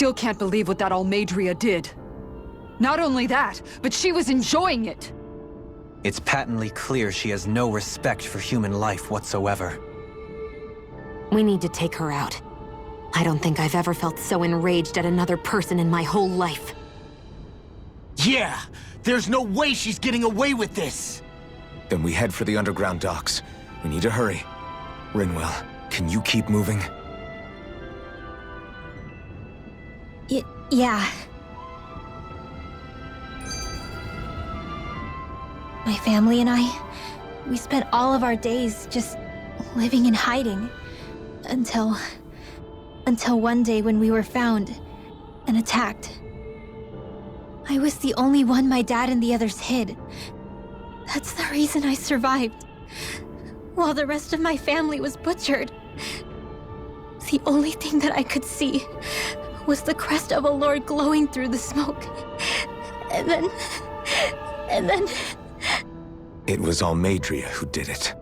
still can't believe what that Almeidrea did. Not only that, but she was enjoying it. It's patently clear she has no respect for human life whatsoever. We need to take her out. I don't think I've ever felt so enraged at another person in my whole life. Yeah! There's no way she's getting away with this! Then we head for the underground docks. We need to hurry. Rinwell, can you keep moving? Yeah. My family and I, we spent all of our days just living in hiding. Until one day when we were found and attacked. I was the only one my dad and the others hid. That's the reason I survived. While the rest of my family was butchered. The only thing that I could see was the crest of a lord glowing through the smoke. And then... It was Almeidrea who did it.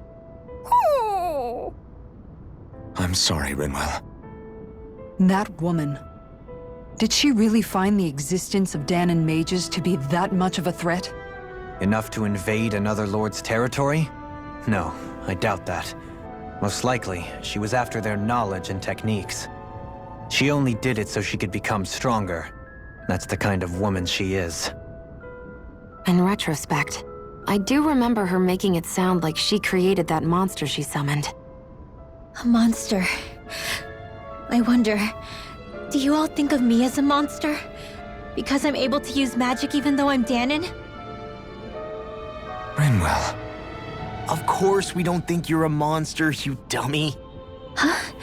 Oh. I'm sorry, Rinwell. That woman. Did she really find the existence of Dan and mages to be that much of a threat? Enough to invade another lord's territory? No, I doubt that. Most likely, she was after their knowledge and techniques. She only did it so she could become stronger. That's the kind of woman she is. In retrospect, I do remember her making it sound like she created that monster she summoned. A monster. I wonder, do you all think of me as a monster? Because I'm able to use magic even though I'm Dahnan? Rinwell. Of course we don't think you're a monster, you dummy. Huh?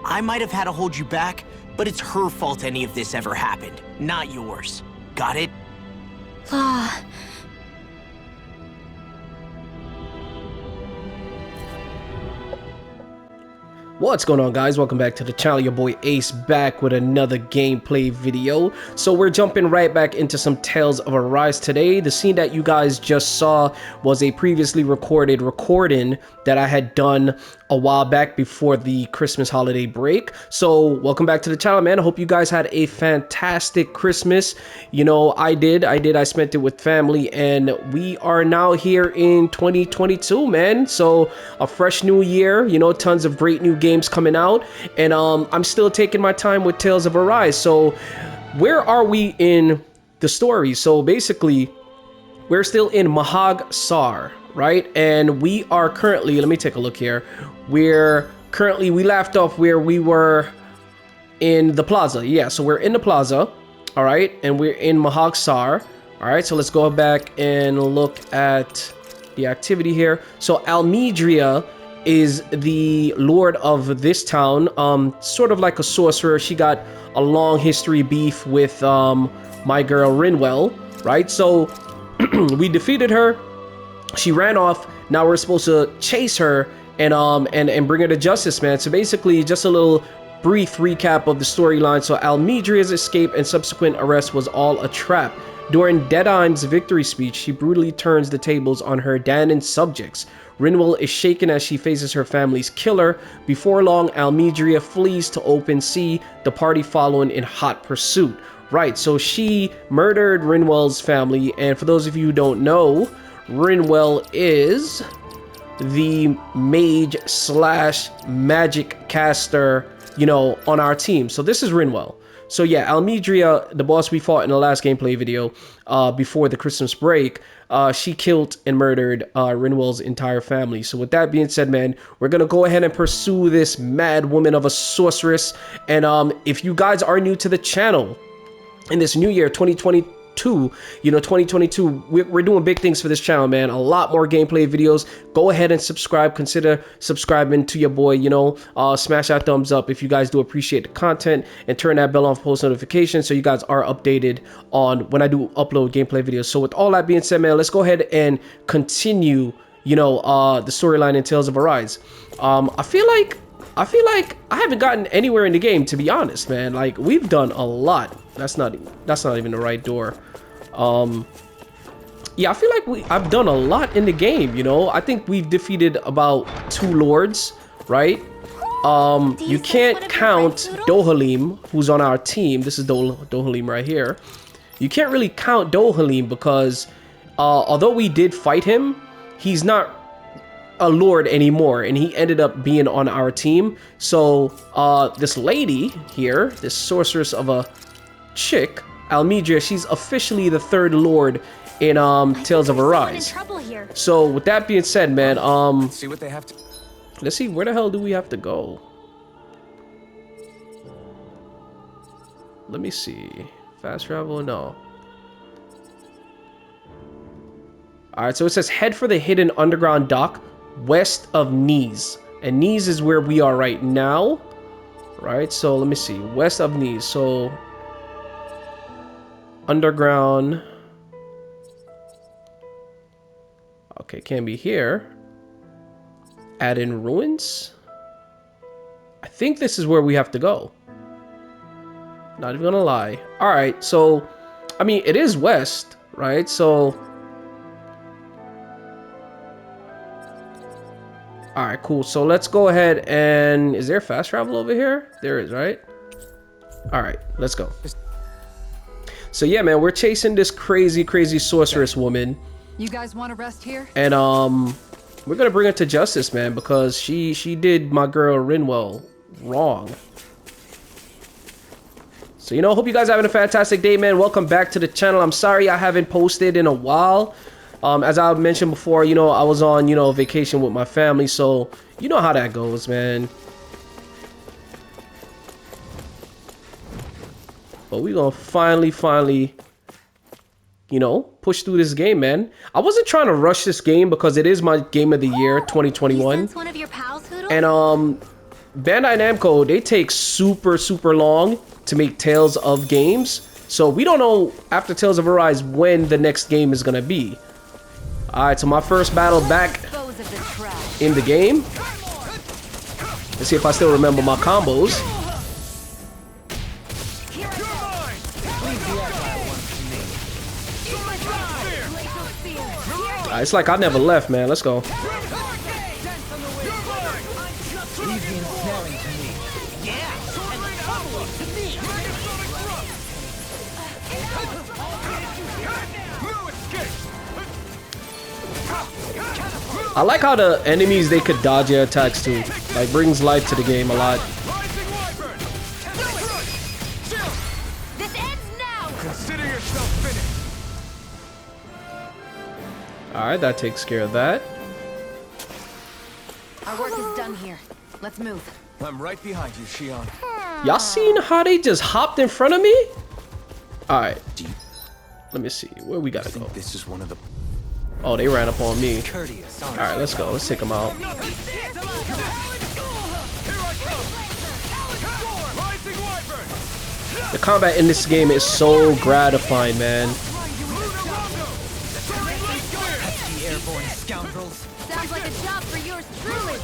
I might have had to hold you back, but it's her fault any of this ever happened, not yours. Got it? Law. What's going on, guys? Welcome back to the channel. Your boy Ace back with another gameplay video. So we're jumping right back into some Tales of Arise today. The scene that you guys just saw was a previously recorded recording that I had done a while back before the Christmas holiday break. So welcome back to the channel, man. I hope you guys had a fantastic Christmas. You know, I did. I spent it with family, and we are now here in 2022, man. So a fresh new year, you know, tons of great new games coming out, and I'm still taking my time with Tales of Arise. So where are we in the story? So basically, we're still in Mahag Sar, right? And we are currently, let me take a look here. We left off where we were in the plaza. Yeah, so we're in the plaza, all right, and we're in Mahag Sar. All right, so let's go back and look at the activity here. So Almeidrea is the lord of this town, sort of like a sorcerer. She got a long history beef with my girl Rinwell, right? So we defeated her. She ran off. Now we're supposed to chase her and bring her to justice, man. So basically, just a little brief recap of the storyline. So Almeidrea's escape and subsequent arrest was all a trap. During Deadheim's victory speech, she brutally turns the tables on her Dahnan subjects. Rinwell is shaken as she faces her family's killer. Before long, Almeidrea flees to open sea, the party following in hot pursuit. Right, so she murdered Rinwell's family, and for those of you who don't know, Rinwell is the mage slash magic caster, you know, on our team. So this is Rinwell. So yeah, Almeidrea, the boss we fought in the last gameplay video before the Christmas break, she killed and murdered Rinwell's entire family. So with that being said, man, we're going to go ahead and pursue this mad woman of a sorceress. And if you guys are new to the channel in this new year, 2022, you know, 2022, we're doing big things for this channel, man. A lot more gameplay videos. Go ahead and subscribe. Consider subscribing to your boy, you know. Smash that thumbs up if you guys do appreciate the content, and turn that bell on for post notifications so you guys are updated on when I do upload gameplay videos. So with all that being said, man, let's go ahead and continue, you know, the storyline in Tales of Arise. I feel like I haven't gotten anywhere in the game, to be honest, man. Like, we've done a lot. That's not even the right door. Yeah, I feel like I've done a lot in the game, you know. I think we've defeated about 2 lords, right? you can't count Dohalim, who's on our team. This is Dohalim right here. You can't really count Dohalim because although we did fight him, he's not a lord anymore, and he ended up being on our team. So this lady here, this sorceress of a chick, Almeidrea, she's officially the third lord in Tales of Arise. So with that being said, man, See what they have to. let's see, where the hell do we have to go? Let me see. Fast travel? No. Alright, so it says head for the hidden underground dock west of Nice. And Nice is where we are right now. Right, so let me see. West of Nice. So underground. Okay, can't be here. Add in ruins. I think this is where we have to go. Not even gonna lie. Alright, so I mean it is west, right? So alright, cool. So let's go ahead and is there fast travel over here? There is, right? Alright, let's go. So yeah, man, we're chasing this crazy sorceress woman. You guys want to rest here? And we're gonna bring her to justice, man, because she did my girl Rinwell wrong. So, you know, hope you guys are having a fantastic day, man. Welcome back to the channel. I'm sorry I haven't posted in a while. As I mentioned before, you know, I was on, you know, vacation with my family, so you know how that goes, man. But we're gonna finally, you know, push through this game, man. I wasn't trying to rush this game because it is my game of the year, 2021. One of your pals, Hoodle? And Bandai Namco, they take super long to make Tales of games. So we don't know after Tales of Arise when the next game is gonna be. Alright, so my first battle back in the game. Let's see if I still remember my combos. It's like I never left, man. Let's go. I like how the enemies, they could dodge your attacks too. Like, brings life to the game a lot. This ends now. Consider yourself finished. Alright, that takes care of that. Our work is done here. Let's move. I'm right behind you, Shionne. Y'all seen how they just hopped in front of me? Alright. Let me see. Where we gotta go? This is one of the. Oh, they ran up on me. Alright, let's go. Let's take them out. The combat in this game is so gratifying, man. Sounds like a job for yours truly.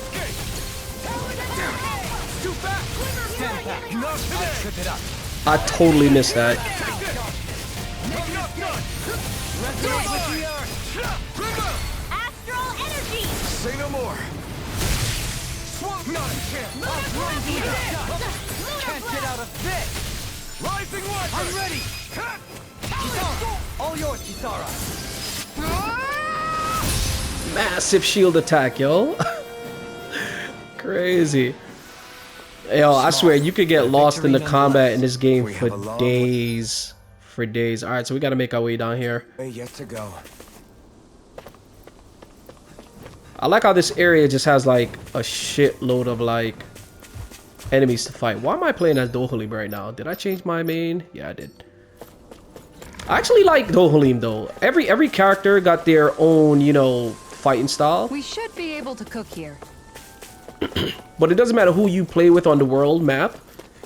I totally missed that. Astral energy. Say no more. Not a chance. Can't get out of this! Rising Wyvern. I'm ready! All yours, Kisara! Massive shield attack, yo. Crazy. Yo, I swear, you could get lost in the combat in this game for days. For days. Alright, so we gotta make our way down here. Yet to go. I like how this area just has like a shitload of like enemies to fight. Why am I playing as Dohalim right now? Did I change my main? Yeah, I did. I actually like Dohalim though. Every character got their own, you know, fighting style. We should be able to cook here. But it doesn't matter who you play with on the world map.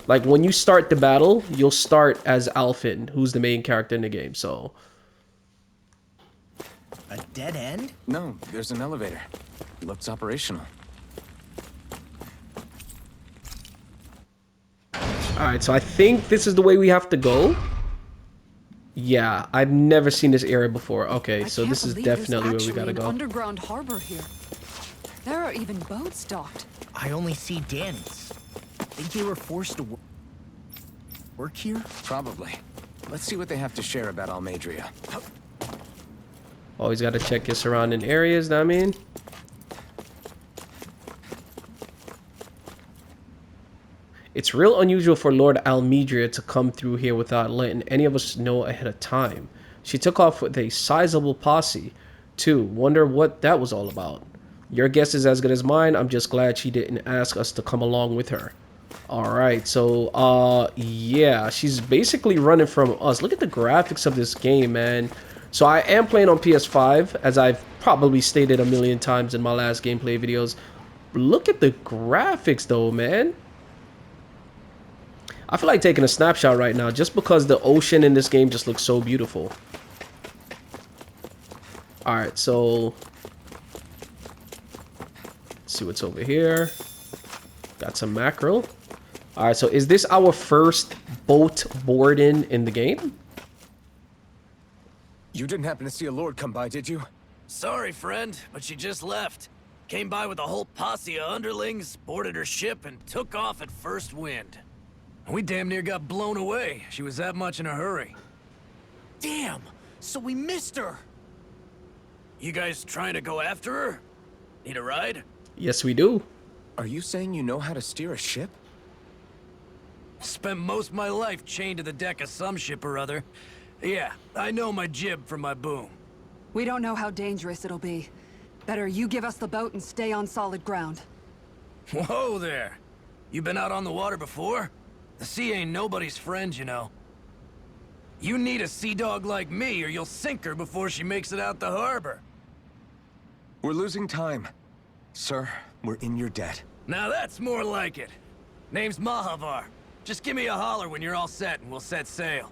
Like when you start the battle, you'll start as Alphen, who's the main character in the game. So A dead end? No, there's an elevator. Looks operational. alright, so I think this is the way we have to go. Yeah, I've never seen this area before. Okay, so this is definitely where we gotta go. Underground harbor here. There are even boats docked. I only see Danny's. Think they were forced to work here? Probably. Let's see what they have to share about Almeidrea. Always got to check your surrounding areas, know what I mean? It's real unusual for Lord Almeidrea to come through here without letting any of us know ahead of time. She took off with a sizable posse, too. Wonder what that was all about. Your guess is as good as mine. I'm just glad she didn't ask us to come along with her. Alright, so, yeah, she's basically running from us. Look at the graphics of this game, man. So I am playing on PS5, as I've probably stated a million times in my last gameplay videos. Look at the graphics, though, man. I feel like taking a snapshot right now, just because the ocean in this game just looks so beautiful. Alright, so... let's see what's over here. Got some mackerel. Alright, so is this our first boat boarding in the game? You didn't happen to see a lord come by, did you? Sorry, friend, but she just left. Came by with a whole posse of underlings, boarded her ship, and took off at first wind. We damn near got blown away. She was that much in a hurry. Damn! So we missed her! You guys trying to go after her? Need a ride? Yes, we do. Are you saying you know how to steer a ship? Spent most of my life chained to the deck of some ship or other. Yeah, I know my jib from my boom. We don't know how dangerous it'll be. Better you give us the boat and stay on solid ground. Whoa there! You been out on the water before? The sea ain't nobody's friend, you know. You need a sea dog like me, or you'll sink her before she makes it out the harbor. We're losing time. Sir, we're in your debt. Now that's more like it. Name's Mahavar. Just give me a holler when you're all set and we'll set sail.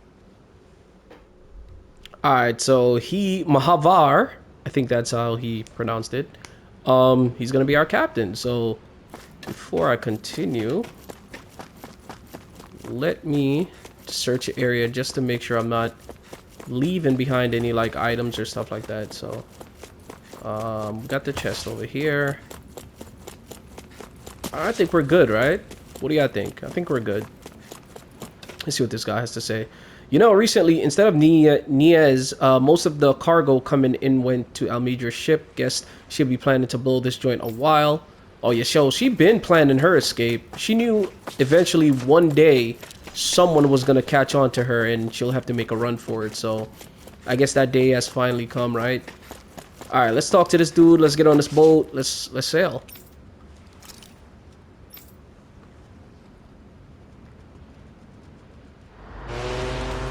Alright, so Mahavar, I think that's how he pronounced it. He's gonna be our captain. So before I continue, let me search an area just to make sure I'm not leaving behind any like items or stuff like that. So got the chest over here. I think we're good, right? What do y'all think? I think we're good. Let's see what this guy has to say. You know, recently, instead of Niaz, most of the cargo coming in went to Almeidrea's ship. Guess she'll be planning to blow this joint a while. Oh yeah, so she been planning her escape. She knew eventually one day someone was gonna catch on to her and she'll have to make a run for it. So I guess that day has finally come, right? All right, let's talk to this dude. Let's get on this boat. Let's sail.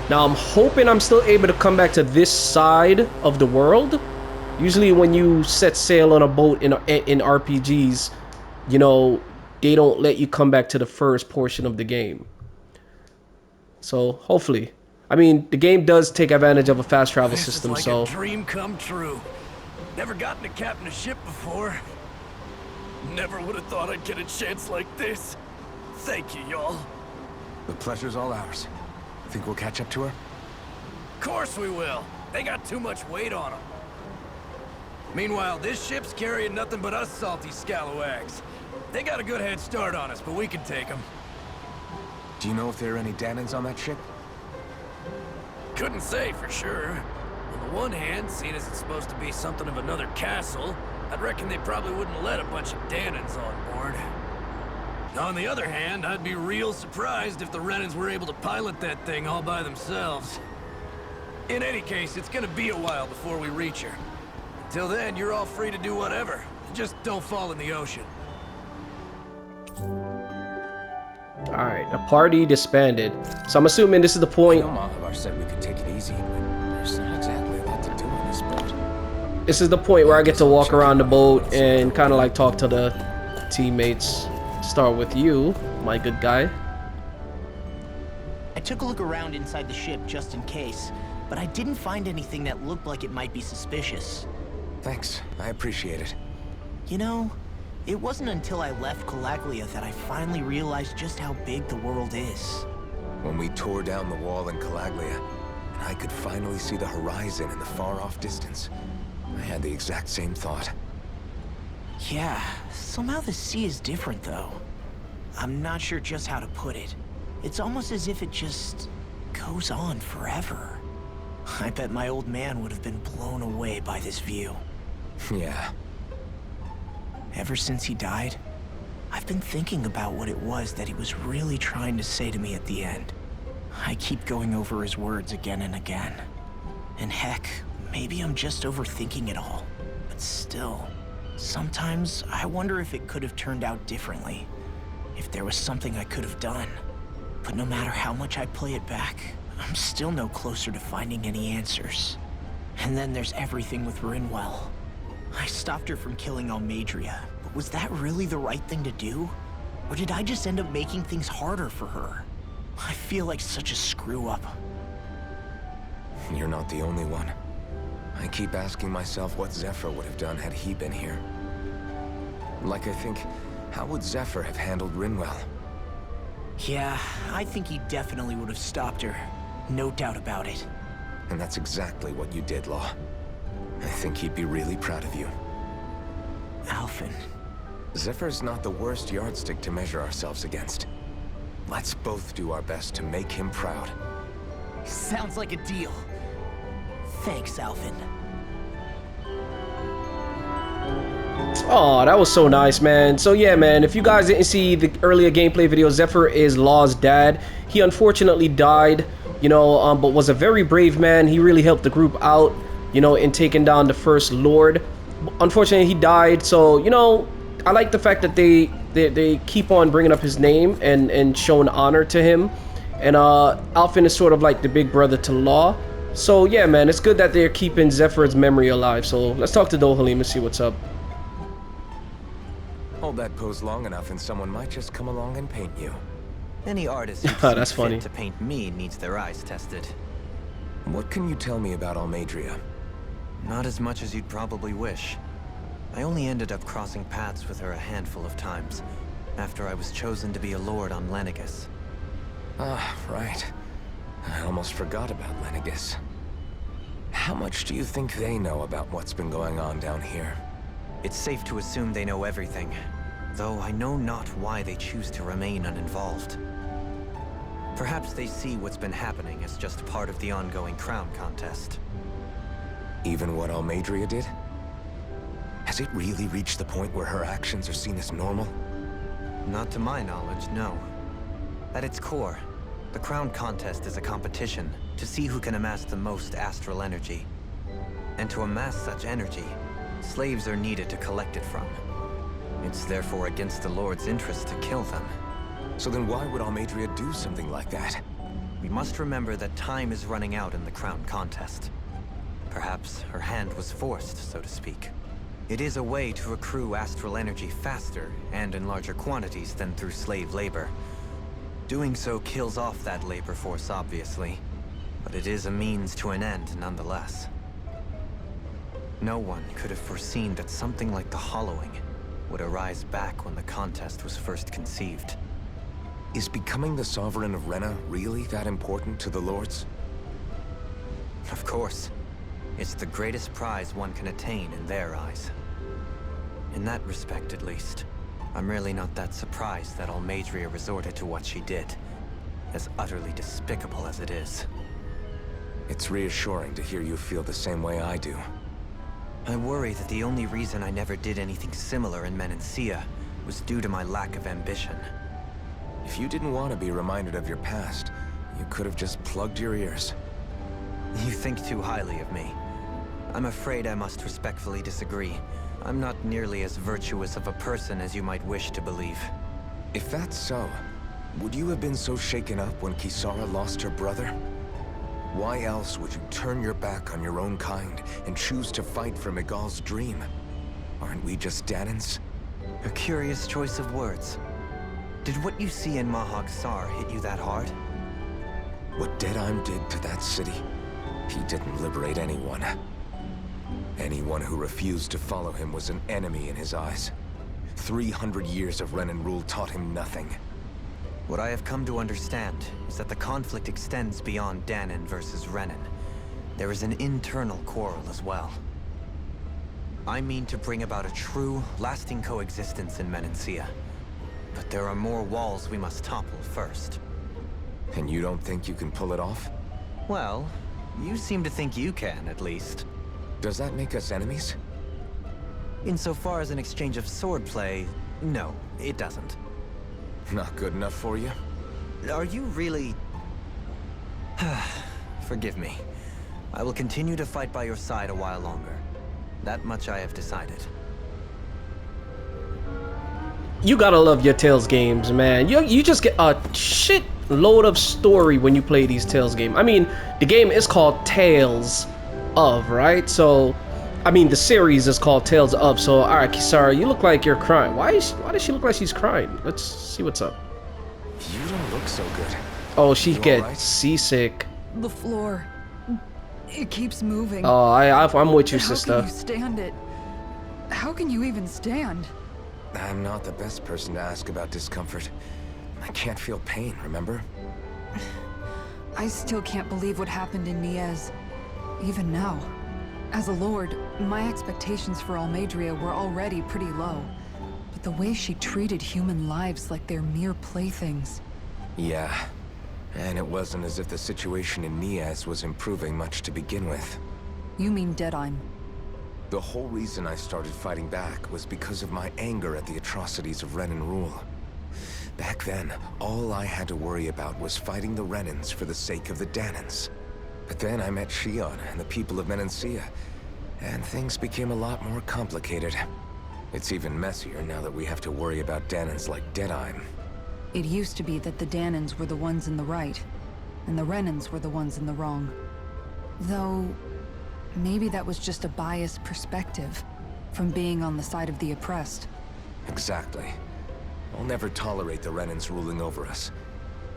Now I'm hoping I'm still able to come back to this side of the world. Usually when you set sail on a boat in RPGs, you know, they don't let you come back to the first portion of the game. So hopefully, I mean, the game does take advantage of a fast travel system. This is so like a dream come true. Never gotten to captain a ship before. Never would have thought I'd get a chance like this. Thank you, y'all. The pleasure's all ours. Think we'll catch up to her? Of course we will. They got too much weight on them. Meanwhile, this ship's carrying nothing but us salty scalawags. They got a good head start on us, but we can take them. Do you know if there are any Dahnans on that ship? Couldn't say for sure. On the one hand, seeing as it's supposed to be something of another castle, I'd reckon they probably wouldn't let a bunch of Dahnans on board. On the other hand, I'd be real surprised if the Renans were able to pilot that thing all by themselves. In any case, it's gonna be a while before we reach her. Till then, you're all free to do whatever. Just don't fall in the ocean. alright, the party disbanded. So I'm assuming this is the point. Mahavar said we could take it easy, but there's not exactly a lot to do on this boat. This is the point where I get to walk around the boat and kind of like talk to the teammates. Start with you, my good guy. I took a look around inside the ship just in case, but I didn't find anything that looked like it might be suspicious. Thanks, I appreciate it. You know, it wasn't until I left Calaglia that I finally realized just how big the world is. When we tore down the wall in Calaglia, and I could finally see the horizon in the far-off distance, I had the exact same thought. Yeah, somehow the sea is different though. I'm not sure just how to put it. It's almost as if it just goes on forever. I bet my old man would have been blown away by this view. Yeah. Ever since he died, I've been thinking about what it was that he was really trying to say to me at the end. I keep going over his words again and again. And heck, maybe I'm just overthinking it all. But still, sometimes I wonder if it could have turned out differently. If there was something I could have done. But no matter how much I play it back, I'm still no closer to finding any answers. And then there's everything with Rinwell. I stopped her from killing Almeidrea, but was that really the right thing to do? Or did I just end up making things harder for her? I feel like such a screw-up. You're not the only one. I keep asking myself what Zephyr would have done had he been here. Like I think, how would Zephyr have handled Rinwell? Yeah, I think he definitely would have stopped her. No doubt about it. And that's exactly what you did, Law. I think he'd be really proud of you. Alphen. Zephyr's not the worst yardstick to measure ourselves against. Let's both do our best to make him proud. Sounds like a deal. Thanks, Alphen. Oh, that was so nice, man. So yeah, man, if you guys didn't see the earlier gameplay video, Zephyr is Law's dad. He unfortunately died, you know, but was a very brave man. He really helped the group out, you know, in taking down the First Lord. Unfortunately, he died, so, you know, I like the fact that they keep on bringing up his name and showing honor to him. And Alphen is sort of like the big brother to Law. So yeah, man, it's good that they're keeping Zephyr's memory alive. So let's talk to Dohalim and see what's up. Hold that pose long enough and someone might just come along and paint you. Any artist who That's sees funny. fit to paint me needs their eyes tested. What can you tell me about Almeidrea? Not as much as you'd probably wish. I only ended up crossing paths with her a handful of times, after I was chosen to be a lord on Lenegus. Ah, right. I almost forgot about Lenegus. How much do you think they know about what's been going on down here? It's safe to assume they know everything, though I know not why they choose to remain uninvolved. Perhaps they see what's been happening as just part of the ongoing crown contest. Even what Almeidrea did? Has it really reached the point where her actions are seen as normal? Not to my knowledge, no. At its core, the crown contest is a competition to see who can amass the most astral energy. And to amass such energy, slaves are needed to collect it from. It's therefore against the Lord's interest to kill them. So then why would Almeidrea do something like that? We must remember that time is running out in the crown contest. Perhaps her hand was forced, so to speak. It is a way to accrue astral energy faster and in larger quantities than through slave labor. Doing so kills off that labor force, obviously, but it is a means to an end nonetheless. No one could have foreseen that something like the Hollowing would arise back when the contest was first conceived. Is becoming the Sovereign of Rena really that important to the Lords? Of course. It's the greatest prize one can attain in their eyes. In that respect, at least, I'm really not that surprised that Almeidrea resorted to what she did, as utterly despicable as it is. It's reassuring to hear you feel the same way I do. I worry that the only reason I never did anything similar in Menancia was due to my lack of ambition. If you didn't want to be reminded of your past, you could have just plugged your ears. You think too highly of me. I'm afraid I must respectfully disagree. I'm not nearly as virtuous of a person as you might wish to believe. If that's so, would you have been so shaken up when Kisara lost her brother? Why else would you turn your back on your own kind and choose to fight for Miguel's dream? Aren't we just Dahnans? A curious choice of words. Did what you see in Mahag Sar hit you that hard? What Deadheim did to that city, he didn't liberate anyone. Anyone who refused to follow him was an enemy in his eyes. 300 years of Renan rule taught him nothing. What I have come to understand is that the conflict extends beyond Dahnan versus Renan. There is an internal quarrel as well. I mean to bring about a true, lasting coexistence in Menancia. But there are more walls we must topple first. And you don't think you can pull it off? Well, you seem to think you can, at least. Does that make us enemies? Insofar as an exchange of swordplay, no, it doesn't. Not good enough for you? Are you really... Forgive me. I will continue to fight by your side a while longer. That much I have decided. You gotta love your Tales games, man. You just get a shit load of story when you play these Tales games. I mean, the game is called Tales of, right? So, I mean, the series is called Tales of. So, alright, Kisara, you look like you're crying. Why does she look like she's crying? Let's see what's up. You don't look so good. Oh, she You gets alright? seasick. The floor. It keeps moving. Oh, I'm with you, How sister. can you stand it? How can you even stand? I'm not the best person to ask about discomfort. I can't feel pain, remember? I still can't believe what happened in Niez. Even now. As a lord, my expectations for Almeidrea were already pretty low. But the way she treated human lives like they're mere playthings. Yeah. And it wasn't as if the situation in Niez was improving much to begin with. You mean Deadheim? The whole reason I started fighting back was because of my anger at the atrocities of Renan rule. Back then, all I had to worry about was fighting the Renans for the sake of the Dahnans. But then I met Shionne and the people of Menancia, and things became a lot more complicated. It's even messier now that we have to worry about Dahnans like Deadheim. It used to be that the Dahnans were the ones in the right, and the Renans were the ones in the wrong. Though, maybe that was just a biased perspective from being on the side of the oppressed. Exactly. I'll never tolerate the Renans ruling over us.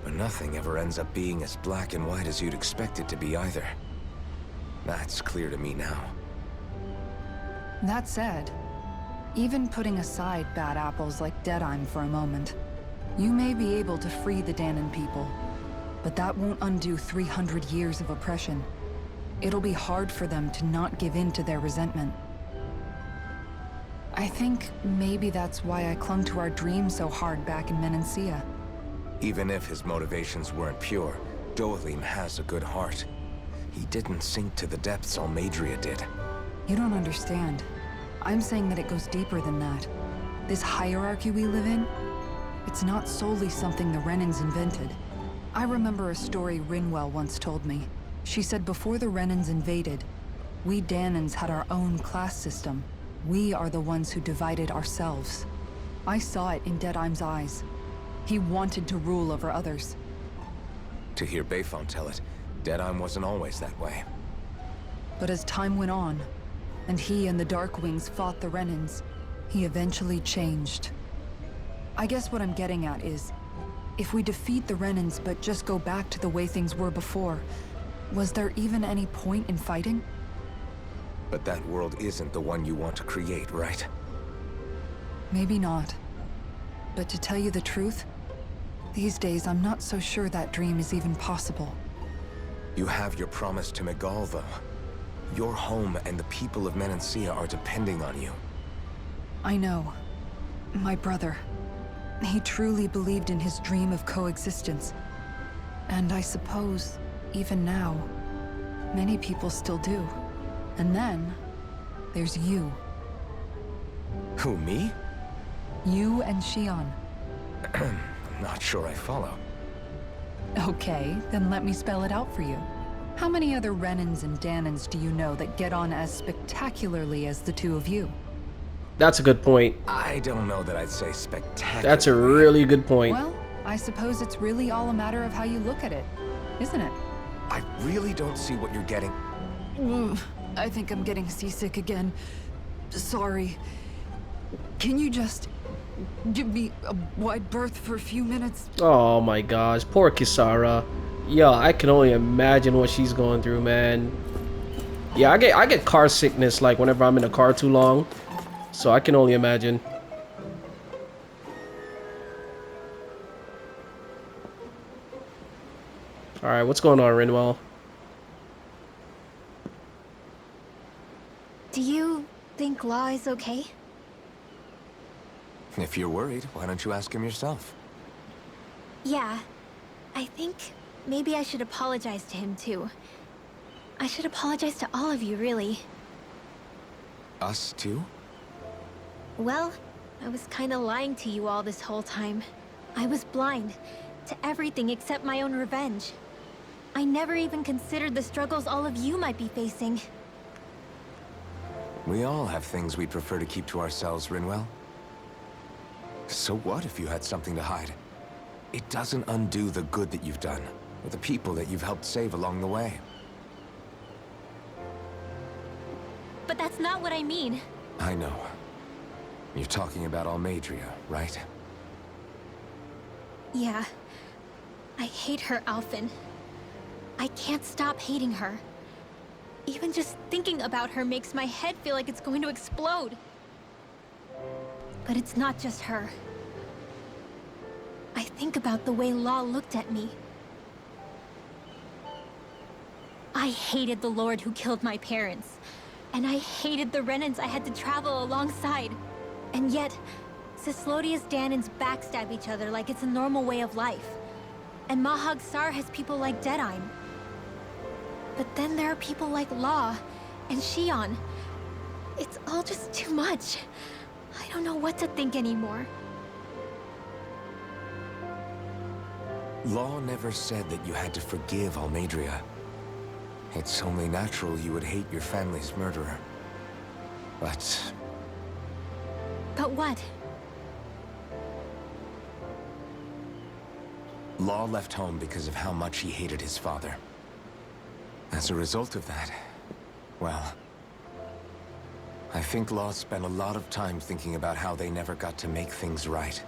But nothing ever ends up being as black and white as you'd expect it to be either. That's clear to me now. That said, even putting aside bad apples like Deadheim for a moment, you may be able to free the Dahnan people, but that won't undo 300 years of oppression. It'll be hard for them to not give in to their resentment. I think maybe that's why I clung to our dream so hard back in Menancia. Even if his motivations weren't pure, Dohalim has a good heart. He didn't sink to the depths Almeidrea did. You don't understand. I'm saying that it goes deeper than that. This hierarchy we live in, it's not solely something the Renans invented. I remember a story Rinwell once told me. She said before the Renans invaded, we Dahnans had our own class system. We are the ones who divided ourselves. I saw it in Deadheim's eyes. He wanted to rule over others. To hear Bayfont tell it, Deadheim wasn't always that way. But as time went on, and he and the Darkwings fought the Renans, he eventually changed. I guess what I'm getting at is, if we defeat the Renans but just go back to the way things were before, was there even any point in fighting? But that world isn't the one you want to create, right? Maybe not. But to tell you the truth, these days I'm not so sure that dream is even possible. You have your promise to Megal, though. Your home and the people of Menancia are depending on you. I know. My brother. He truly believed in his dream of coexistence. And I suppose, even now, many people still do. And then, there's you. Who, me? You and Shionne. Not sure I follow. Okay, then let me spell it out for you. How many other Renans and Dahnans do you know that get on as spectacularly as the two of you? That's a good point. I don't know that I'd say spectacular. That's a really good point. Well, I suppose it's really all a matter of how you look at it, isn't it? I really don't see what you're getting. I think I'm getting seasick again. Sorry. Can you just give me a wide berth for a few minutes? Oh my gosh, poor Kisara. Yo, I can only imagine what she's going through, man. Yeah, I get car sickness like whenever I'm in a car too long. So I can only imagine. Alright, what's going on, Rinwell? Do you think Law is okay? If you're worried, why don't you ask him yourself? Yeah. I think maybe I should apologize to him too. I should apologize to all of you, really. Us too? Well, I was kinda lying to you all this whole time. I was blind to everything except my own revenge. I never even considered the struggles all of you might be facing. We all have things we'd prefer to keep to ourselves, Rinwell. So what if you had something to hide? It doesn't undo the good that you've done, or the people that you've helped save along the way. But that's not what I mean. I know. You're talking about Almeidrea, right? Yeah. I hate her, Alphen. I can't stop hating her. Even just thinking about her makes my head feel like it's going to explode. But it's not just her. I think about the way Law looked at me. I hated the Lord who killed my parents. And I hated the Renans I had to travel alongside. And yet, Ceslodia's Dahnans backstab each other like it's a normal way of life. And Mahag Sar has people like Deadeye. But then there are people like Law and Shionne. It's all just too much. I don't know what to think anymore. Law never said that you had to forgive Almeidrea. It's only natural you would hate your family's murderer. But what? Law left home because of how much he hated his father. As a result of that, well, I think Law spent a lot of time thinking about how they never got to make things right.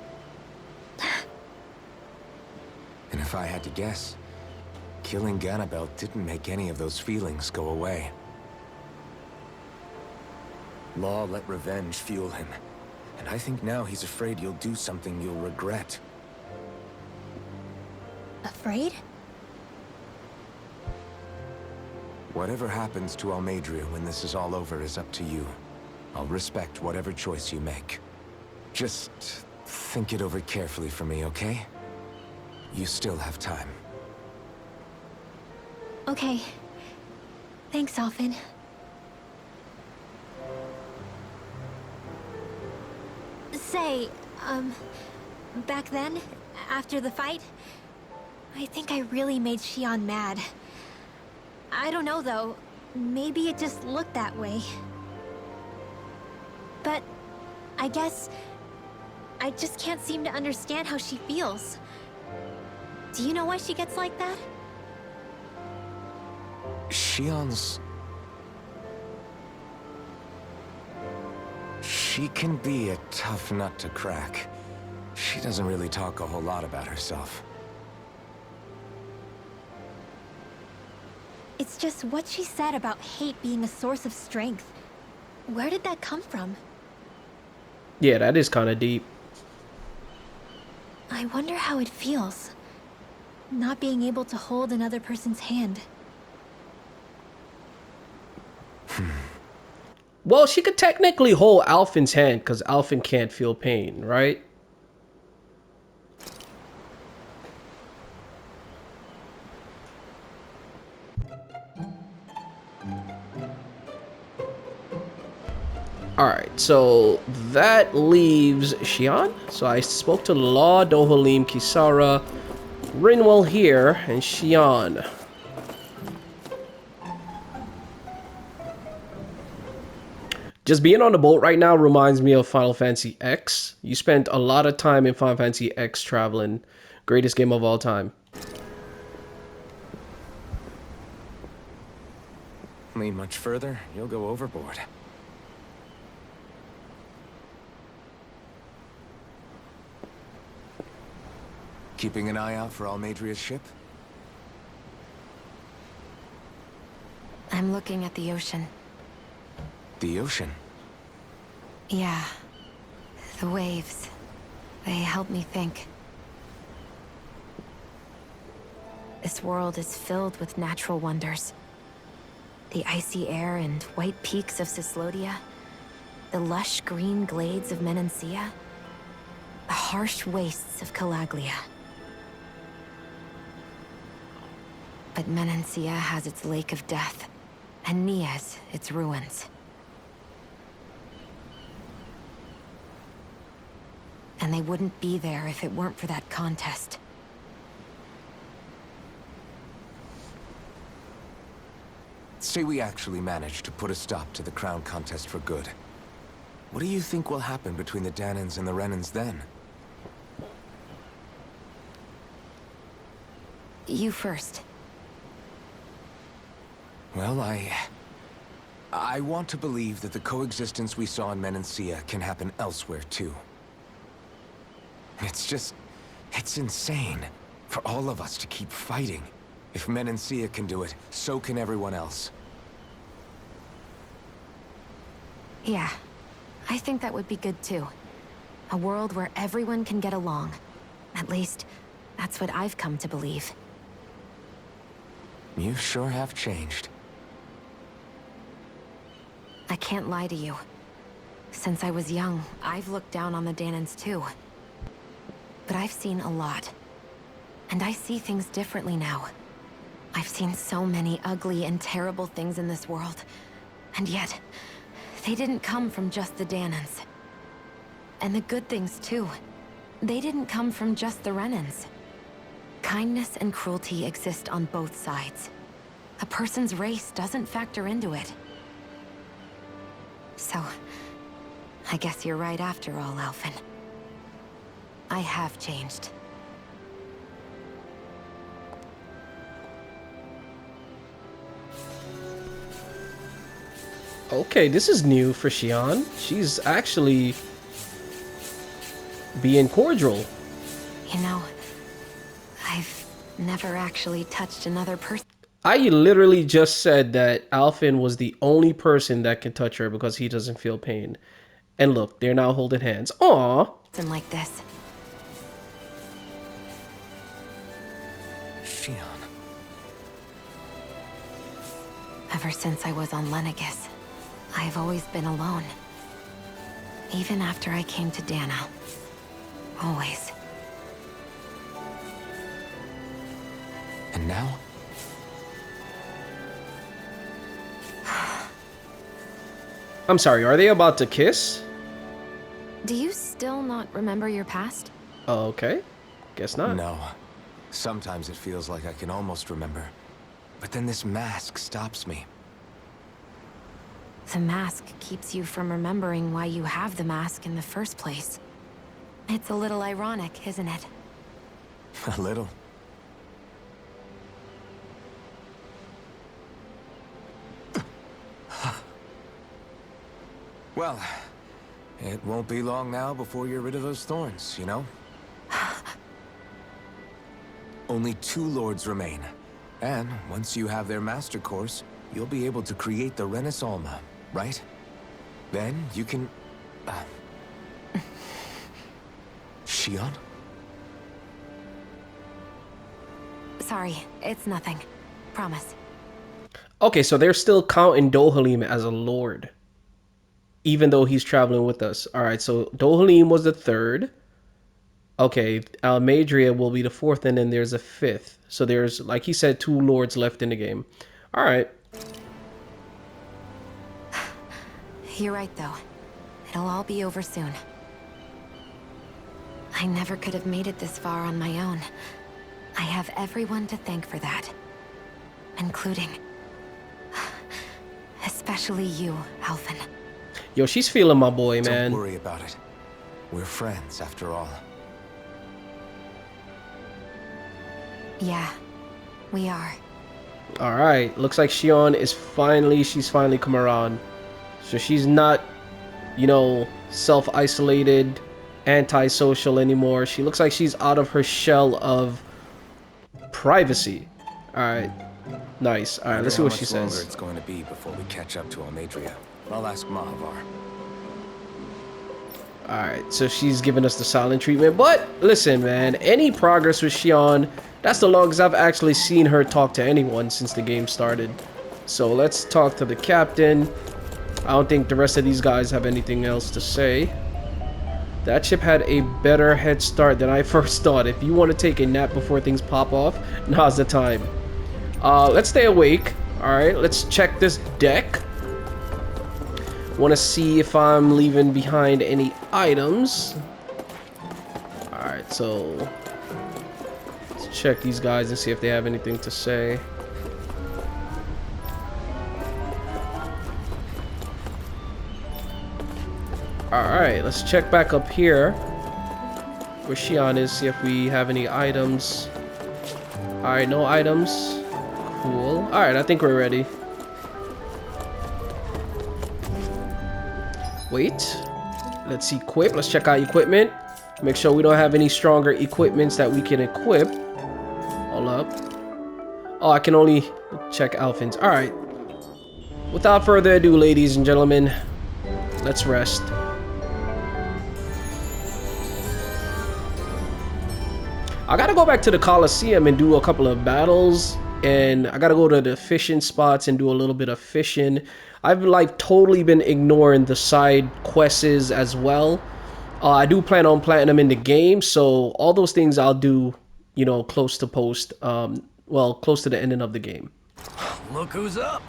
And if I had to guess, killing Ganabel didn't make any of those feelings go away. Law let revenge fuel him, and I think now he's afraid you'll do something you'll regret. Afraid? Whatever happens to Almeidrea when this is all over is up to you. I'll respect whatever choice you make. Just think it over carefully for me, okay? You still have time. Okay. Thanks, Alphen. Say, back then, after the fight, I think I really made Shionne mad. I don't know, though. Maybe it just looked that way. But I guess I just can't seem to understand how she feels. Do you know why she gets like that? Shionne's... She can be a tough nut to crack. She doesn't really talk a whole lot about herself. It's just what she said about hate being a source of strength. Where did that come from? Yeah, that is kind of deep. I wonder how it feels, not being able to hold another person's hand. Well, she could technically hold Alphen's hand because Alphen can't feel pain, right? Alright, so that leaves Shionne. So I spoke to Law, Dohalim, Kisara, Rinwell here, and Shionne. Just being on the boat right now reminds me of Final Fantasy X. You spent a lot of time in Final Fantasy X traveling. Greatest game of all time. Lean much further, you'll go overboard. Keeping an eye out for Almeidrea's ship? I'm looking at the ocean. The ocean? Yeah. The waves. They help me think. This world is filled with natural wonders. The icy air and white peaks of Cyslodia. The lush green glades of Menancia. The harsh wastes of Calaglia. But Menancia has its Lake of Death, and Nias its ruins. And they wouldn't be there if it weren't for that contest. Say we actually managed to put a stop to the crown contest for good. What do you think will happen between the Dahnans and the Renans then? You first. Well, I want to believe that the coexistence we saw in Menancia can happen elsewhere, too. It's insane for all of us to keep fighting. If Menancia can do it, so can everyone else. Yeah, I think that would be good too. A world where everyone can get along. At least, that's what I've come to believe. You sure have changed. I can't lie to you. Since I was young, I've looked down on the Dahnans too. But I've seen a lot. And I see things differently now. I've seen so many ugly and terrible things in this world. And yet, they didn't come from just the Dahnans. And the good things too. They didn't come from just the Renans. Kindness and cruelty exist on both sides. A person's race doesn't factor into it. So, I guess you're right after all, Alphen. I have changed. Okay, this is new for Shionne. She's actually being cordial. You know, I've never actually touched another person. I literally just said that Alphen was the only person that can touch her because he doesn't feel pain. And look, they're now holding hands. Aww. Like this. Shionne. Ever since I was on Lenegis, I've always been alone. Even after I came to Dahna. Always. And now? I'm sorry, are they about to kiss? Do you still not remember your past? Oh, okay. Guess not. No. Sometimes it feels like I can almost remember. But then this mask stops me. The mask keeps you from remembering why you have the mask in the first place. It's a little ironic, isn't it? A little. Well, it won't be long now before you're rid of those thorns, you know? Only 2 lords remain. And once you have their master course, you'll be able to create the Renis Alma, right? Then you can... Shionne? Sorry, it's nothing. Promise. Okay, so they're still counting Dohalim as a lord. Even though he's traveling with us. Alright, so Dohalim was the 3rd. Okay, Almeidrea will be the 4th, and then there's a 5th. So there's, like he said, 2 lords left in the game. Alright. You're right, though. It'll all be over soon. I never could have made it this far on my own. I have everyone to thank for that. Including... especially you, Alphen. Yo, she's feeling my boy, man. Don't worry about it. We're friends, after all. Yeah, we are. Alright, looks like Shionne is she's finally come around. So she's not, you know, self-isolated, antisocial anymore. She looks like she's out of her shell of privacy. Alright, nice. Alright, let's see what she says. How much longer it's going to be before we catch up to Almeidrea. I'll ask Mahavar. Alright, so she's giving us the silent treatment. But, listen, man, any progress with Shionne, that's the longest I've actually seen her talk to anyone since the game started. So let's talk to the captain. I don't think the rest of these guys have anything else to say. That ship had a better head start than I first thought. If you want to take a nap before things pop off, now's the time. Let's stay awake. Alright, let's check this deck. Want to see if I'm leaving behind any items. Alright, so let's check these guys and see if they have anything to say. Alright, let's check back up here where Shionne is, see if we have any items. Alright, no items. Cool. Alright, I think we're ready. Wait. Let's equip. Let's check out equipment. Make sure we don't have any stronger equipments that we can equip. Hold up. Oh, I can only check Alphen's. Alright. Without further ado, ladies and gentlemen, let's rest. I gotta go back to the Coliseum and do a couple of battles, and I gotta go to the fishing spots and do a little bit of fishing. I've like totally been ignoring the side quests as well. I do plan on platinum in the game, so all those things I'll do, you know, close to post, well, close to the ending of the game. Look who's up.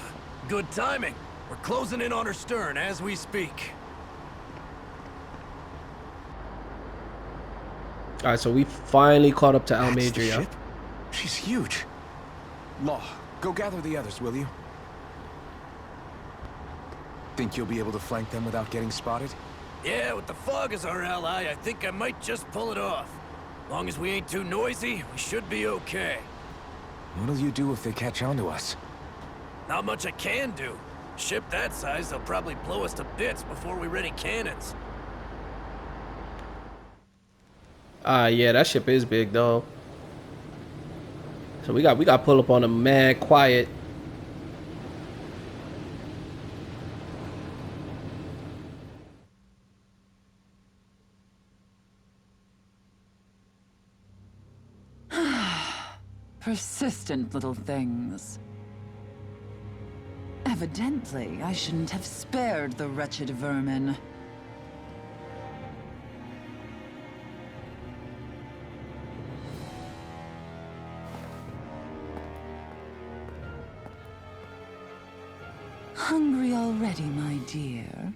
Good timing. We're closing in on her stern as we speak. Alright, so we finally caught up to That's the Almeidrea. ship? She's huge. Law, go gather the others, will you? Think you'll be able to flank them without getting spotted? Yeah, with the fog as our ally, I think I might just pull it off. Long as we ain't too noisy, we should be okay. What'll you do if they catch on to us? Not much I can do. Ship that size, they'll probably blow us to bits before we ready cannons. Yeah, that ship is big though. So we got to pull up on them mad quiet. Persistent little things. Evidently, I shouldn't have spared the wretched vermin. Hungry already, my dear?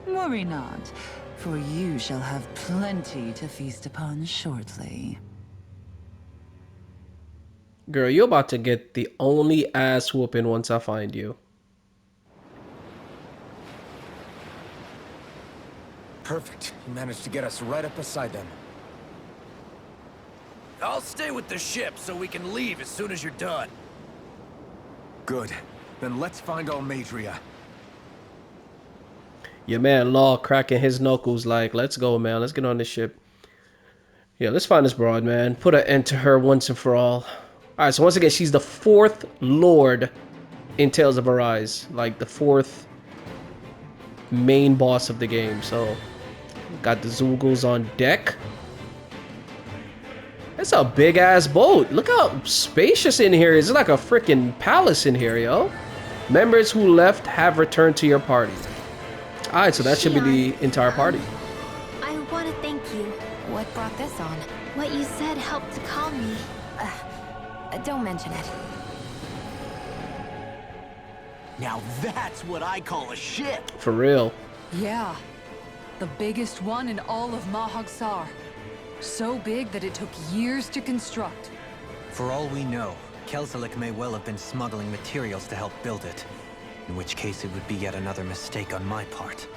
Worry not, for you shall have plenty to feast upon shortly. Girl, you're about to get the only ass whooping once I find you. Perfect. You managed to get us right up beside them. I'll stay with the ship so we can leave as soon as you're done. Good. Then let's find Almeidrea. Your man Law cracking his knuckles like, let's go, man. Let's get on this ship. Yeah, let's find this broad, man. Put an end to her once and for all. Alright, so once again, she's the 4th Lord in Tales of Arise. Like, the 4th main boss of the game. So, got the Zoogles on deck. It's a big-ass boat. Look how spacious in here is. It's like a freaking palace in here, yo. Members who left have returned to your party. Alright, so that should be the entire party. I want to thank you. What brought this on? What you said helped to calm me. Don't mention it. Now that's what I call a ship. For real. Yeah. The biggest one in all of Mahagsar. So big that it took years to construct. For all we know, Kelzelik may well have been smuggling materials to help build it. In which case it would be yet another mistake on my part.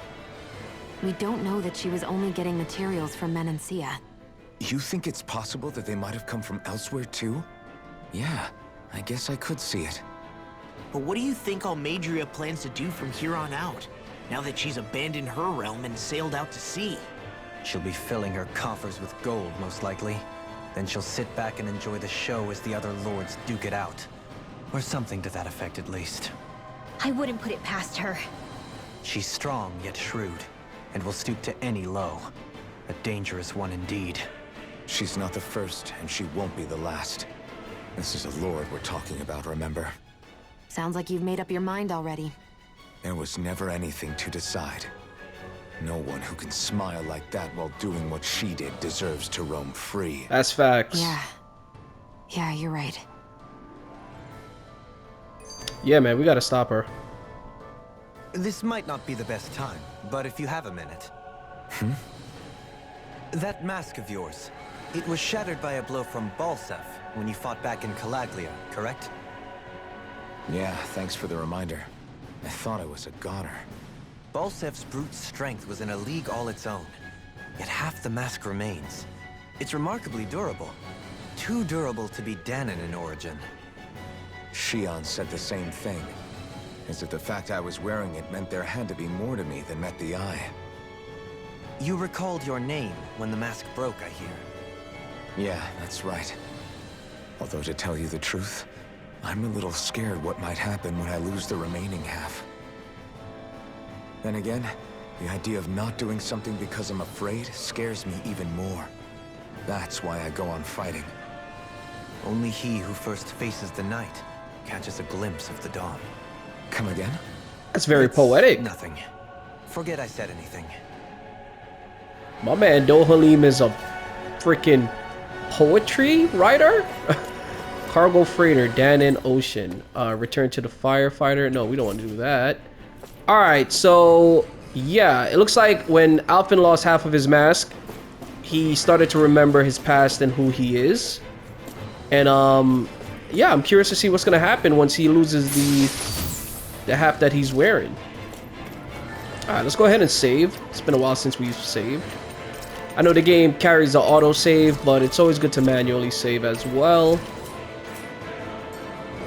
We don't know that she was only getting materials from Menancia. You think it's possible that they might have come from elsewhere too? Yeah, I guess I could see it. But what do you think Almeidrea plans to do from here on out, now that she's abandoned her realm and sailed out to sea? She'll be filling her coffers with gold, most likely. Then she'll sit back and enjoy the show as the other lords duke it out. Or something to that effect, at least. I wouldn't put it past her. She's strong, yet shrewd, and will stoop to any low. A dangerous one indeed. She's not the first, and she won't be the last. This is a lord we're talking about, remember? Sounds like you've made up your mind already. There was never anything to decide. No one who can smile like that while doing what she did deserves to roam free. That's facts. Yeah, you're right. Yeah, man, we gotta stop her. This might not be the best time, but if you have a minute. That mask of yours, it was shattered by a blow from Balsef when you fought back in Calaglia, correct? Yeah, thanks for the reminder. I thought I was a goner. Balsef's brute strength was in a league all its own, yet half the mask remains. It's remarkably durable. Too durable to be Dahnan in origin. Shionne said the same thing. As if the fact I was wearing it meant there had to be more to me than met the eye. You recalled your name when the mask broke, I hear. Yeah, that's right. Although to tell you the truth, I'm a little scared what might happen when I lose the remaining half. Then again, the idea of not doing something because I'm afraid scares me even more. That's why I go on fighting. Only he who first faces the night catches a glimpse of the dawn. Come again? That's very poetic. Nothing. Forget I said anything. My man Dohalim is a freaking poetry writer? Cargo freighter, Dahnan Ocean. Return to the firefighter. No, we don't want to do that. Alright, so yeah, it looks like when Alphen lost half of his mask, he started to remember his past and who he is. And yeah, I'm curious to see what's gonna happen once he loses the half that he's wearing. Alright, let's go ahead and save. It's been a while since we've saved. I know the game carries the auto-save, but it's always good to manually save as well.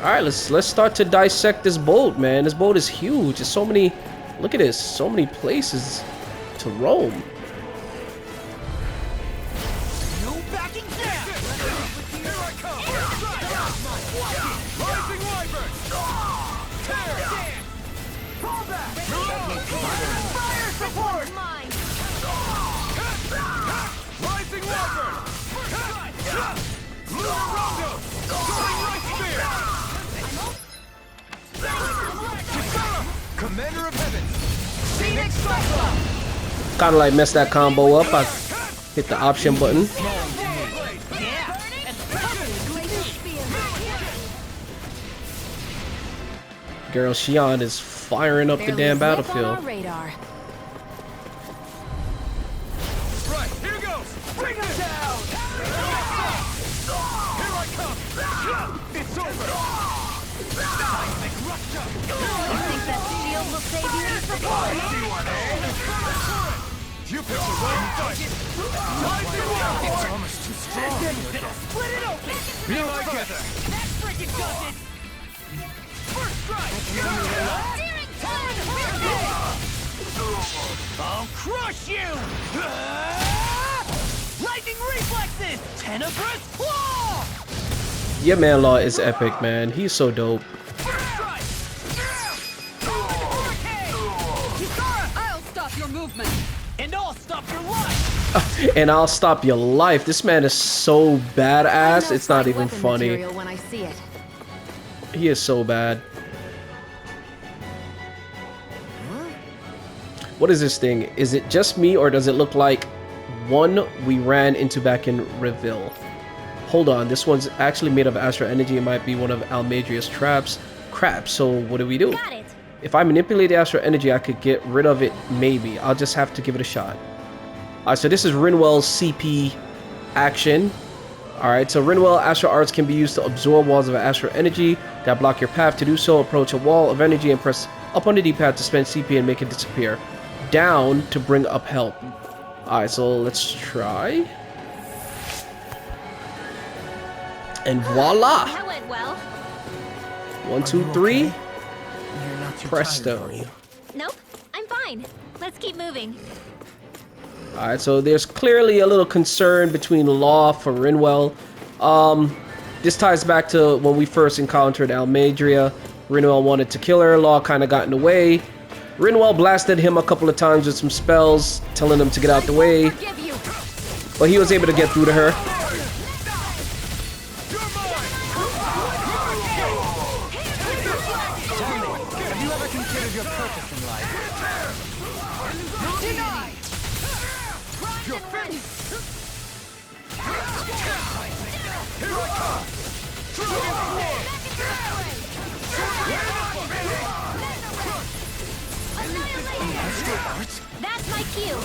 Alright, let's start to dissect this boat, man. This boat is huge. There's so many... Look at this. So many places to roam. No backing down! Here I come! Rising Wyvern! Tear! Fall back! Fire support! Rising Wyvern! Lure Rondo! Going right spear! Commander of Heaven! Phoenix Cyclone! Kind of like messed that combo up. I hit the option button. Girl, Shionne is firing up the damn battlefield. Right, here goes! Bring him down! Here I come! It's over! You think that shield will save you from falling? You picked the wrong fight! It's almost too strong. Split it open! Be together! That freaking does it! First strike! I'll crush you! Lightning reflexes! Tenebrous claw! Yeah, man, Law is epic, man. He's so dope. I'll stop your movement. And I'll stop your life! And I'll stop your life. This man is so badass. It's not even funny. When I see it. He is so bad. What is this thing? Is it just me, or does it look like one we ran into back in Reville? Hold on, this one's actually made of astral energy. It might be one of Almeidrea's traps. Crap, so what do we do? Got it. If I manipulate the astral energy, I could get rid of it, maybe. I'll just have to give it a shot. Alright, so this is Rinwell's CP action. Alright, so Rinwell astral arts can be used to absorb walls of astral energy that block your path. To do so, approach a wall of energy and press up on the D-pad to spend CP and make it disappear. Down to bring up help. Alright, so let's try. And voila! That went well. 1, 2, 3. You're not too Presto. tired, are you? Nope, I'm fine. Let's keep moving. Alright, so there's clearly a little concern between Law for Rinwell. This ties back to when we first encountered Almeidrea. Rinwell wanted to kill her. Law kind of got in the way. Rinwell blasted him a couple of times with some spells, telling him to get out the way. But he was able to get through to her. ever considered your purpose in life? Denied! You're finished! Here I come! That's my cue.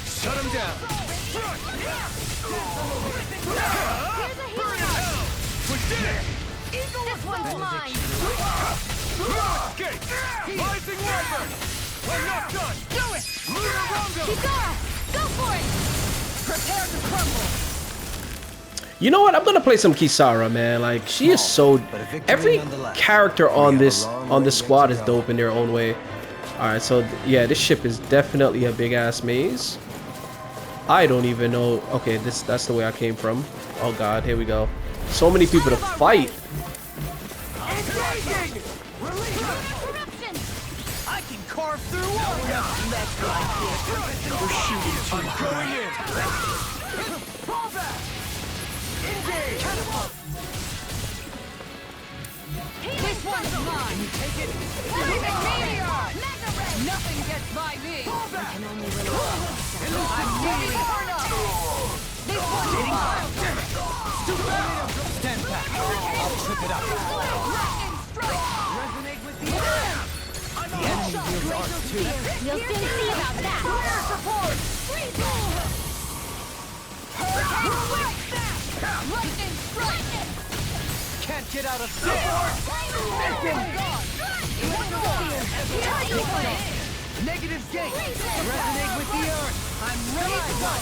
Shut him down! We did it! This one's mine. Escape! Rising Wyvern! I'm not done! Do it! Lunar Rondo! Kisara, go for it. Prepare to crumble! You know what? I'm gonna play some Kisara, man. Like, she is so. Every character on this squad is dope in their own way. All right, so yeah, this ship is definitely a big ass maze. I don't even know. Okay, that's the way I came from. Oh God, here we go. So many people to fight. I can carve through all of them! That's right. We're shooting too hard. Fall back! Engage! This one's mine! Take it! Nothing gets by me! I can only I'm ready to burn up! This one's mine! Stand back. I'll trip it up. Resonate with the air! The enemy feels ours too. You'll soon see about that. Fire support! Lightning strike! Can't get out of Negative gate! Resonate with the earth! I'm ready to go!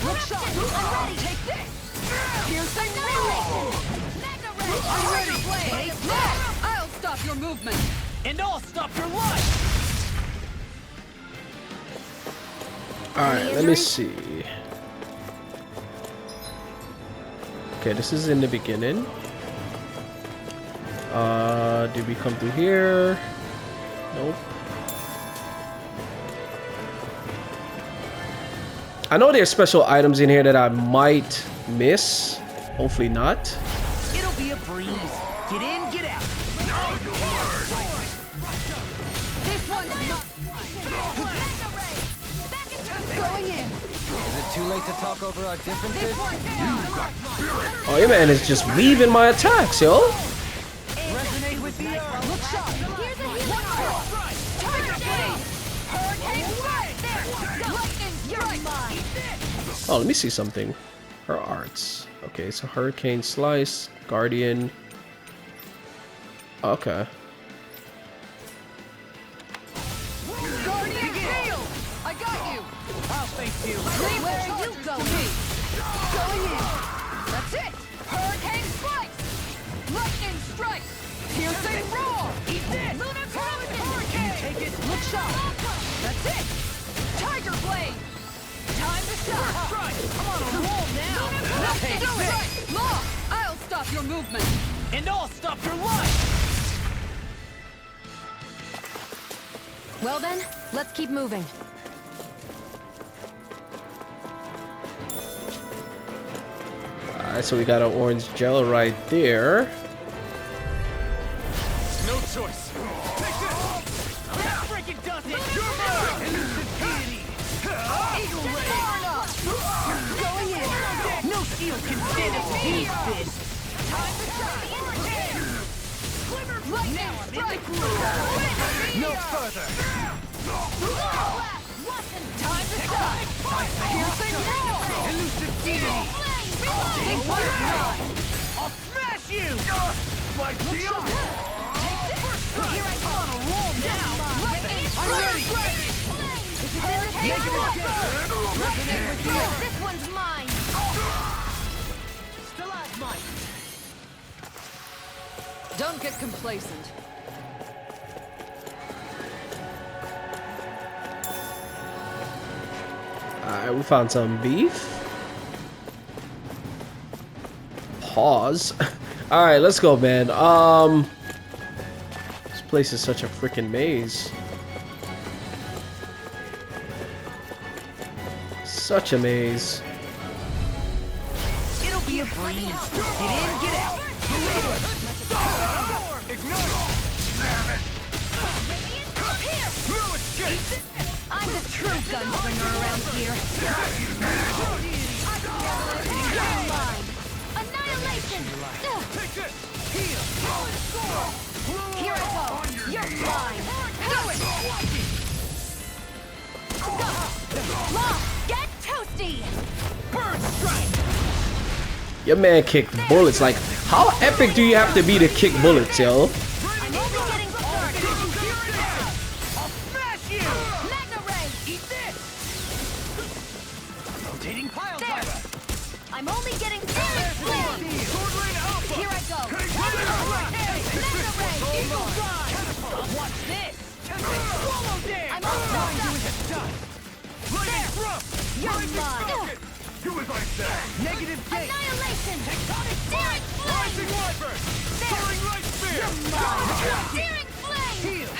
Look shot! I'm ready! Take this! Piercing I'm ready! Take that! I'll stop your movement! And I'll stop your life! Alright, let me see. Okay, this is in the beginning. Did we come through here? Nope. I know there's special items in here that I might miss. Hopefully not. It'll be a breeze. Get in, get out. This one's not. Going in. Is it too late to talk over our differences? Oh, your man is just weaving my attacks, yo. Resonate with the earth. Look shot. Here's a healing arrow. Tiger blade. Hurricane strike. There. Lightning strike. Oh, let me see something. Her arts. Okay, so Hurricane Slice, Guardian. Okay. Guardian shield. I got you. I'll face you. Where you go? Going in. That's it. Hurricane spikes. Lightning strike. Piercing roar. Eat this. Lunar hurricane. Take it. Look shot. That's it. Tiger blade. Time to shot. Strike. I'm on a roll now. Take this. Law. I'll stop your movement. And I'll stop your life. Well then, let's keep moving. Alright, so we got an orange gel right there. No choice. Take this. That freaking does it. You're mine. Elusive deity. Eagle ray. Going in. No steel can stand up to these fists. Time to shine. Lightning strike. No further. Time to shine. Piercing roar. Elusive deity. This one's mine. I'll smash you. My deal. Here I come on a roll now. Lightning strike. This one's mine. Stalagmite. Don't get complacent. Alright, we found some beef. Pause. Alright, let's go, man. This place is such a freaking maze. Such a maze. It'll be a breeze. Get in, get out. Ignite. gunslinger around here. You're mine. Annihilation! Here I go. You're mine. Do it! Lock! Get toasty! Bird strike! Your man kicked bullets. Like, how epic do you have to be to kick bullets, yo? I'm only getting started. I'll smash you! Magna ray! Eat this! Rotating pile driver! I'm only getting started. Here I go! Magna ray! Eagle drive! Watch this! Swallow dance! I'm all done! There! You're mine! Do as I say! Negative gate! Annihilation! Tectonic searing flame! Rising wyvern! Soaring light spear! You're mine! Searing flame! Heal!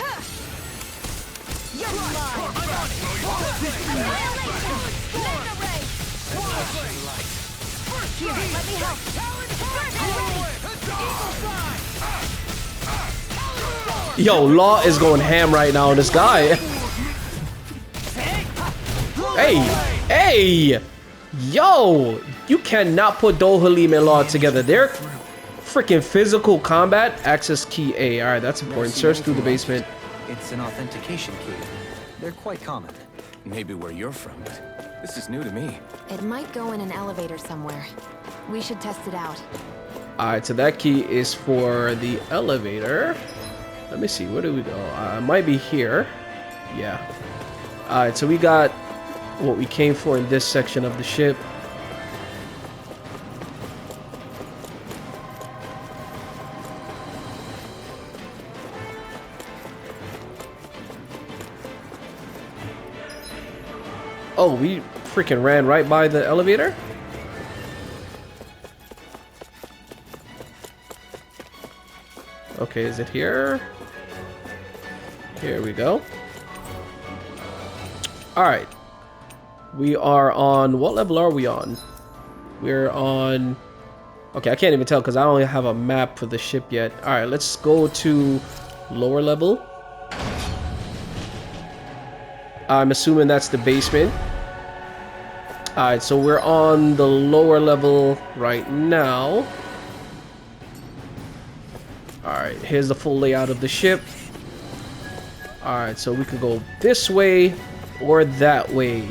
You're mine! Annihilation! Magna ray! Here, let me help! Yo, Law is going ham right now on this guy. Hey! Hey! Yo! You cannot put Dohalim and Law together. They're freaking physical combat. Access key A. Alright, that's important. Search through the basement. It's an authentication key. They're quite common. Maybe where you're from. This is new to me. It might go in an elevator somewhere. We should test it out. Alright, so that key is for the elevator. Let me see, where do we go? It might be here. Yeah. Alright, so we got what we came for in this section of the ship. Oh, we freaking ran right by the elevator? Okay, is it here? Here we go. Alright. We are on... What level are we on? We're on... Okay, I can't even tell because I don't have a map for the ship yet. Alright, let's go to lower level. I'm assuming that's the basement. Alright, so we're on the lower level right now. Alright, here's the full layout of the ship. Alright, so we could go this way or that way.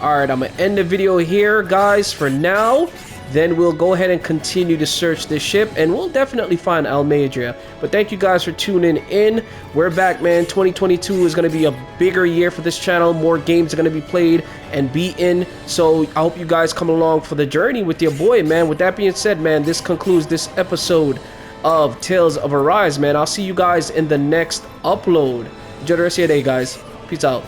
Alright, I'm going to end the video here, guys, for now. Then we'll go ahead and continue to search this ship, and we'll definitely find Almeidrea. But thank you guys for tuning in. We're back, man. 2022 is going to be a bigger year for this channel. More games are going to be played and beaten. So I hope you guys come along for the journey with your boy, man. With that being said, man, this concludes this episode of Tales of Arise, man. I'll see you guys in the next upload. Enjoy the rest of your day, guys. Peace out.